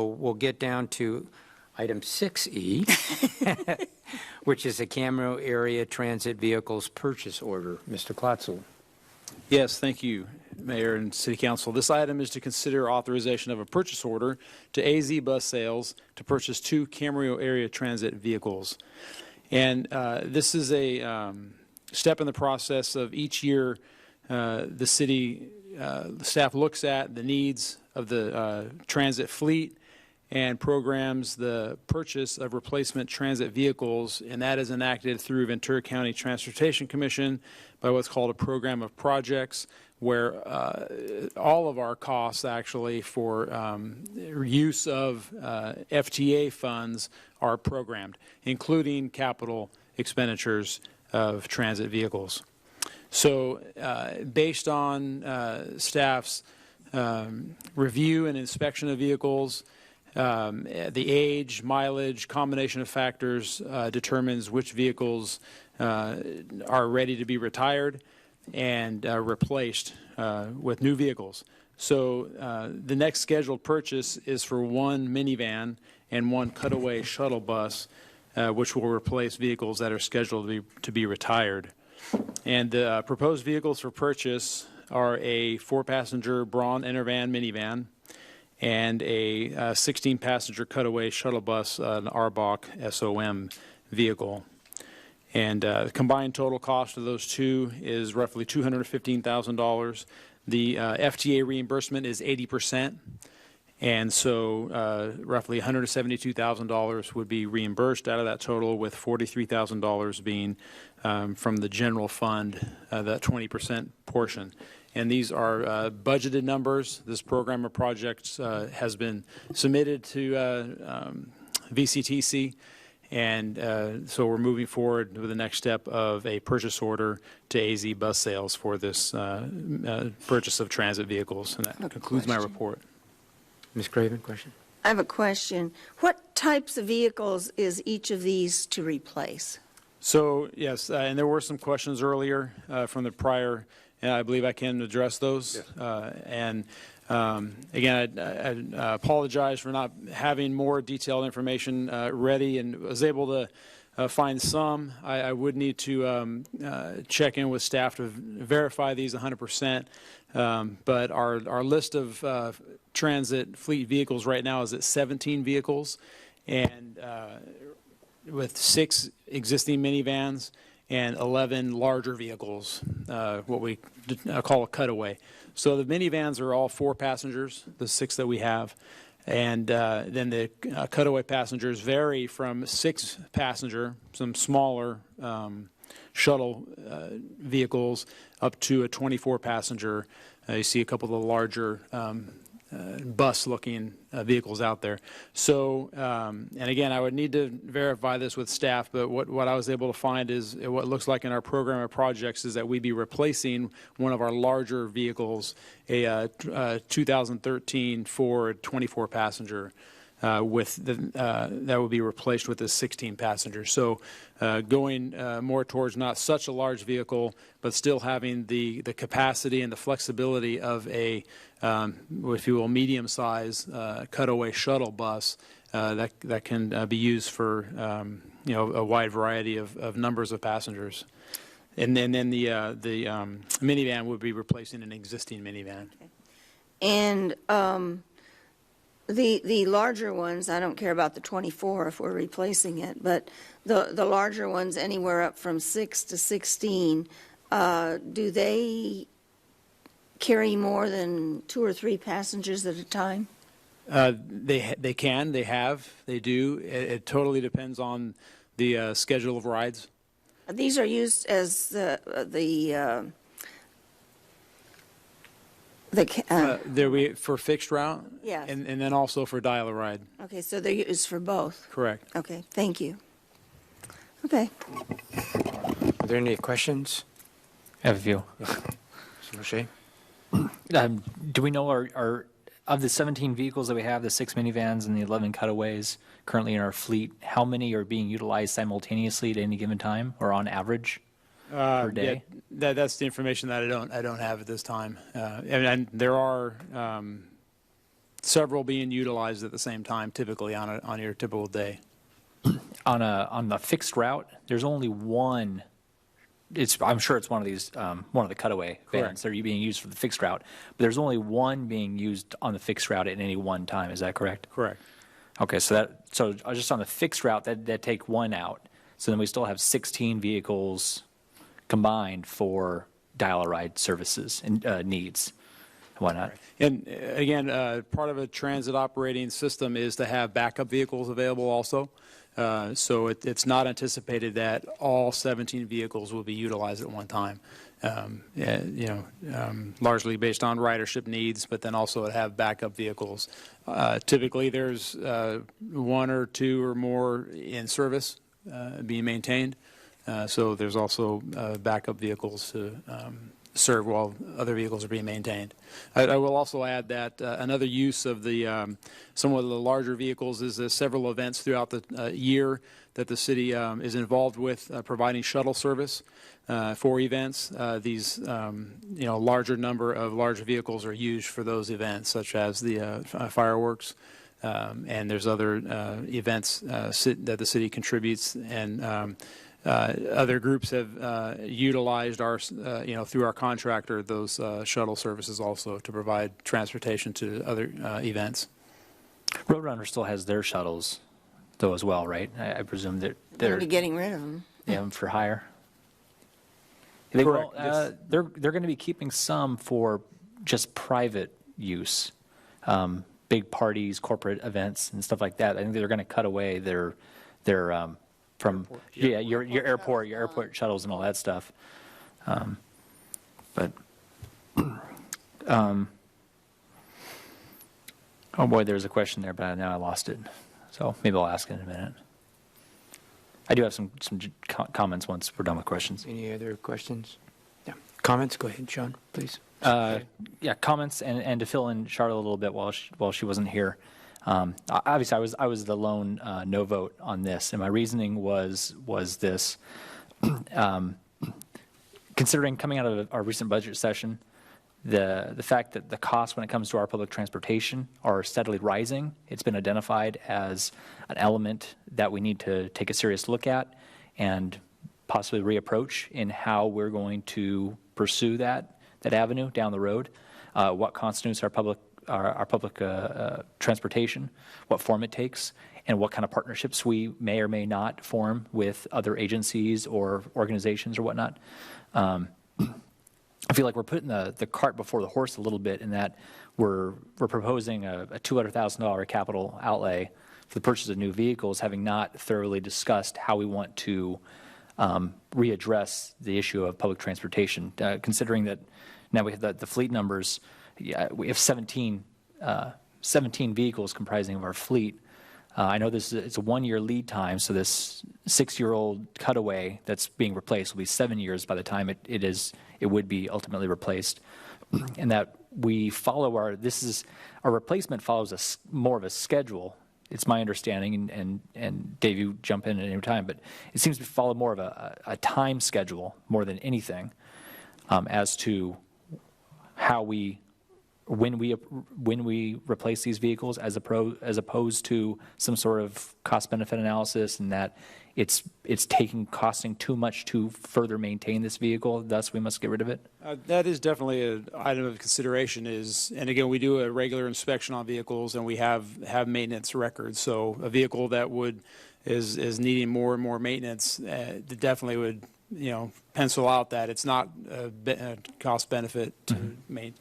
We'll get down to item 6E, which is a Camaro Area Transit Vehicles Purchase Order. Mr. Klotzel. Yes, thank you, Mayor and City Council. This item is to consider authorization of a purchase order to AZ Bus Sales to purchase 2 Camaro Area Transit vehicles. And this is a step in the process of each year the city the staff looks at the needs of the transit fleet and programs the purchase of replacement transit vehicles, and that is enacted through Ventura County Transportation Commission by what's called a program of projects, where all of our costs actually for use of FTA funds are programmed, including capital expenditures of transit vehicles. So based on staff's review and inspection of vehicles, the age, mileage, combination of factors determines which vehicles are ready to be retired and replaced with new vehicles. So the next scheduled purchase is for 1 minivan and 1 cutaway shuttle bus, which will replace vehicles that are scheduled to be retired. And the proposed vehicles for purchase are a 4-passenger Braun Intervan minivan and a 16-passenger cutaway shuttle bus, an Arbach SOM vehicle. And the combined total cost of those two is roughly $215,000. The FTA reimbursement is 80%, and so roughly $172,000 would be reimbursed out of that total, with $43,000 being from the general fund, that 20% portion. And these are budgeted numbers. This program of projects has been submitted to VCTC, and so we're moving forward with the next step of a purchase order to AZ Bus Sales for this purchase of transit vehicles. And that concludes my report. Ms. Craven, question? I have a question. What types of vehicles is each of these to replace? So, yes, and there were some questions earlier from the prior, and I believe I can address those. Yes. And again, I apologize for not having more detailed information ready, and was able to find some. I would need to check in with staff to verify these 100%. But our list of transit fleet vehicles right now is at 17 vehicles, and with 6 existing minivans and 11 larger vehicles, what we call a cutaway. So the minivans are all 4 passengers, the 6 that we have. And then the cutaway passengers vary from 6 passenger, some smaller shuttle vehicles, up to a 24 passenger. You see a couple of the larger bus-looking vehicles out there. So, and again, I would need to verify this with staff, but what I was able to find is what looks like in our program of projects is that we'd be replacing one of our larger vehicles, a 2013 Ford 24-passenger, with that would be replaced with a 16-passenger. So going more towards not such a large vehicle, but still having the capacity and the flexibility of a, if you will, medium-size cutaway shuttle bus that can be used for a wide variety of numbers of passengers. And then the minivan would be replacing an existing minivan. Okay. And the larger ones, I don't care about the 24 if we're replacing it, but the larger ones, anywhere up from 6 to 16, do they carry more than 2 or 3 passengers at a time? They can, they have, they do. It totally depends on the schedule of rides. These are used as they're for fixed route? Yes. And then also for dial-a-ride. Okay, so they're used for both? Correct. Okay, thank you. Okay. Are there any questions? I have a few. Mr. O'Shea? Do we know, are of the 17 vehicles that we have, the 6 minivans and the 11 cutaways currently in our fleet, how many are being utilized simultaneously at any given time, or on average per day? Yeah, that's the information that I don't have at this time. And there are several being utilized at the same time, typically on your typical day. On the fixed route, there's only one. I'm sure it's one of these, one of the cutaway Correct. vans that are being used for the fixed route, but there's only one being used on the fixed route at any one time. Is that correct? Correct. Okay, so just on the fixed route, that take one out. So then we still have 16 vehicles combined for dial-a-ride services and needs and whatnot. And again, part of a transit operating system is to have backup vehicles available also. So it's not anticipated that all 17 vehicles will be utilized at one time. Largely based on ridership needs, but then also to have backup vehicles. Typically, there's one or two or more in service being maintained. So there's also backup vehicles to serve while other vehicles are being maintained. I will also add that another use of some of the larger vehicles is several events throughout the year that the city is involved with providing shuttle service for events. These larger number of larger vehicles are used for those events, such as the fireworks. And there's other events that the city contributes, and other groups have utilized our, through our contractor, those shuttle services also to provide transportation to other events. Roadrunner still has their shuttles, though, as well, right? I presume that They'll they're be getting rid of them. they have them for hire. They Correct, will, yes. they're going to be keeping some for just private use, big parties, corporate events, and stuff like that. I think they're going to cut away their from your airport shuttles and all that stuff. But oh boy, there's a question there, but now I lost it. So maybe I'll ask it in a minute. I do have some comments once we're done with questions. Any other questions? Yeah. Comments? Go ahead, Sean, please. Yeah, comments and to fill in Charlotte a little bit while she wasn't here. Obviously, I was the lone no vote on this, and my reasoning was this: considering coming out of our recent budget session, the fact that the costs when it comes to our public transportation are steadily rising. It's been identified as an element that we need to take a serious look at and possibly reapproach in how we're going to pursue that avenue down the road. What constitutes our public transportation, what form it takes, and what kind of partnerships we may or may not form with other agencies or organizations or whatnot. I feel like we're putting the cart before the horse a little bit in that we're proposing a $200,000 capital outlay for the purchase of new vehicles, having not thoroughly discussed how we want to readdress the issue of public transportation, considering that now we have the fleet numbers. Yeah, we have 17 vehicles comprising of our fleet. I know it's a 1-year lead time, so this 6-year-old cutaway that's being replaced will be 7 years by the time it would be ultimately replaced. And that we follow our replacement follows more of a schedule. It's my understanding, and Dave, you jump in at any time, but it seems to follow more of a time schedule more than anything as to how when we replace these vehicles as opposed to some sort of cost-benefit analysis, and that it's costing too much to further maintain this vehicle, thus we must get rid of it? That is definitely an item of consideration. And again, we do a regular inspection on vehicles, and we have maintenance records. So a vehicle that is needing more and more maintenance definitely would pencil out that it's not a cost benefit to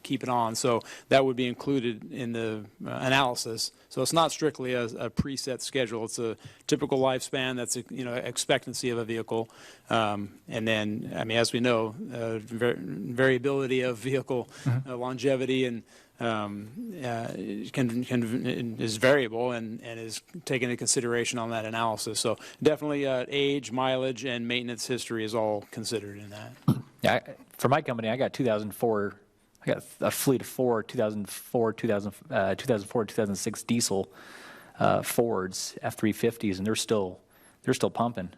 keep it on. So that would be included in the analysis. So it's not strictly a preset schedule. It's a typical lifespan. That's expectancy of a vehicle. And then, as we know, variability of vehicle longevity and is variable and is taken into consideration on that analysis. So definitely age, mileage, and maintenance history is all considered in that. Yeah, for my company, I got 2004. I got a fleet of 2006 diesel Fords F-350s, and they're still pumping.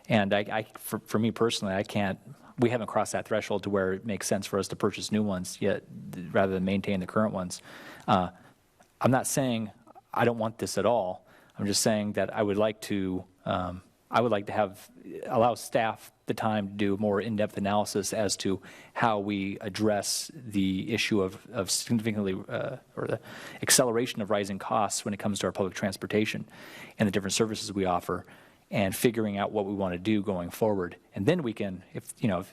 And for me personally, we haven't crossed that threshold to where it makes sense for us to purchase new ones yet, rather than maintain the current ones. I'm not saying I don't want this at all. I'm just saying that I would like to allow staff the time to do more in-depth analysis as to how we address the issue of significantly or the acceleration of rising costs when it comes to our public transportation and the different services we offer, and figuring out what we want to do going forward. And then we can,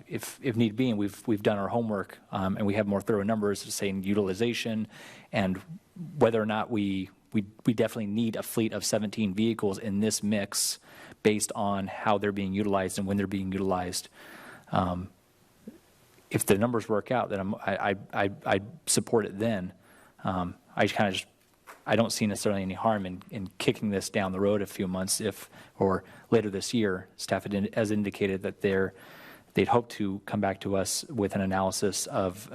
if need be, and we've done our homework and we have more thorough numbers, saying utilization and whether or not we definitely need a fleet of 17 vehicles in this mix based on how they're being utilized and when they're being utilized. If the numbers work out, then I support it then. I don't see necessarily any harm in kicking this down the road a few months or later this year. Staff has indicated that they'd hope to come back to us with an analysis of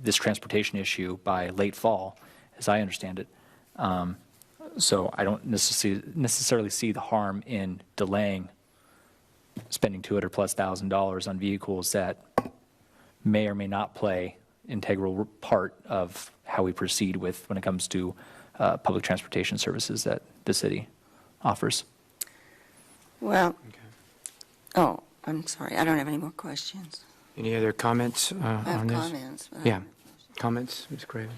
this transportation issue by late fall, as I understand it. So I don't necessarily see the harm in delaying spending $200,000+ on vehicles that may or may not play integral part of how we proceed with when it comes to public transportation services that the city offers. Well, oh, I'm sorry, I don't have any more questions. Any other comments I have on this? comments. But Yeah, comments, Ms. Craven?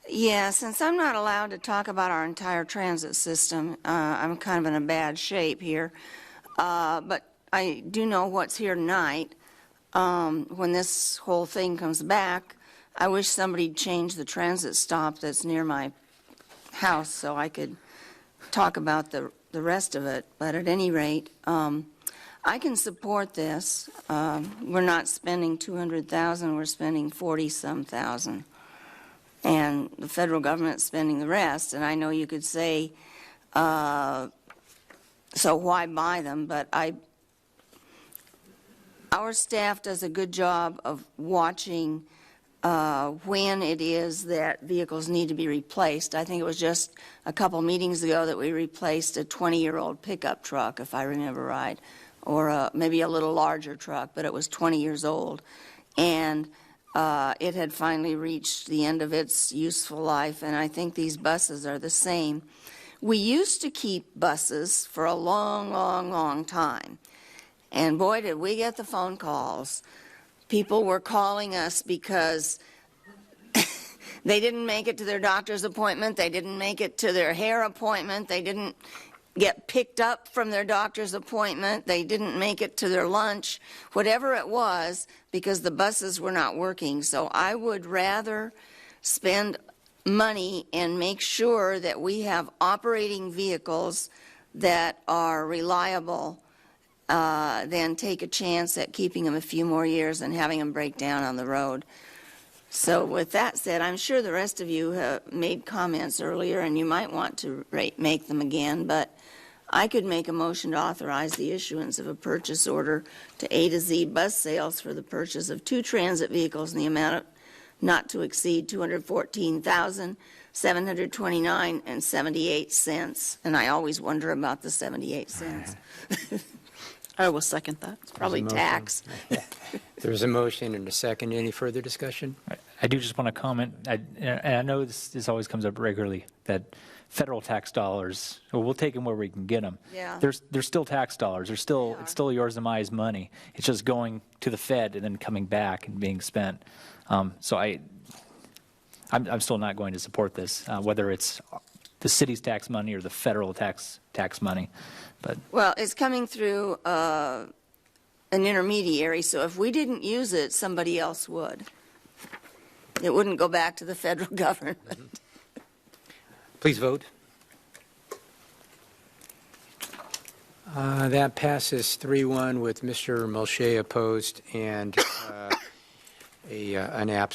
Yeah, since I'm not allowed to talk about our entire transit system, I'm kind of in a bad shape here. But I do know what's here tonight. When this whole thing comes back, I wish somebody'd change the transit stop that's near my house so I could talk about the rest of it. But at any rate, I can support this. We're not spending $200,000, we're spending 40-some thousand. And the federal government's spending the rest. And I know you could say, so why buy them? But our staff does a good job of watching when it is that vehicles need to be replaced. I think it was just a couple meetings ago that we replaced a 20-year-old pickup truck, if I remember right, or maybe a little larger truck, but it was 20 years old. And it had finally reached the end of its useful life, and I think these buses are the same. We used to keep buses for a long, long, long time, and boy, did we get the phone calls. People were calling us because they didn't make it to their doctor's appointment, they didn't make it to their hair appointment, they didn't get picked up from their doctor's appointment, they didn't make it to their lunch, whatever it was, because the buses were not working. So I would rather spend money and make sure that we have operating vehicles that are reliable than take a chance at keeping them a few more years and having them break down on the road. So with that said, I'm sure the rest of you have made comments earlier, and you might want to make them again, but I could make a motion to authorize the issuance of a purchase order to A to Z Bus Sales for the purchase of 2 transit vehicles in the amount of not to exceed $214,729.78. And I always wonder about the 78 cents. I will second that. It's probably There's a tax. There's a motion and a second. Any further discussion? I do just want to comment, and I know this always comes up regularly, that federal tax dollars, well, we'll take them where we can get them. Yeah. There's still tax dollars. It's still yours and mine's money. It's just going to the Fed and then coming back and being spent. So I'm still not going to support this, whether it's the city's tax money or the federal tax money. But Well, it's coming through an intermediary, so if we didn't use it, somebody else would. It wouldn't go back to the federal government. Please vote. That passes 3-1 with Mr. Mulchay opposed and an absent.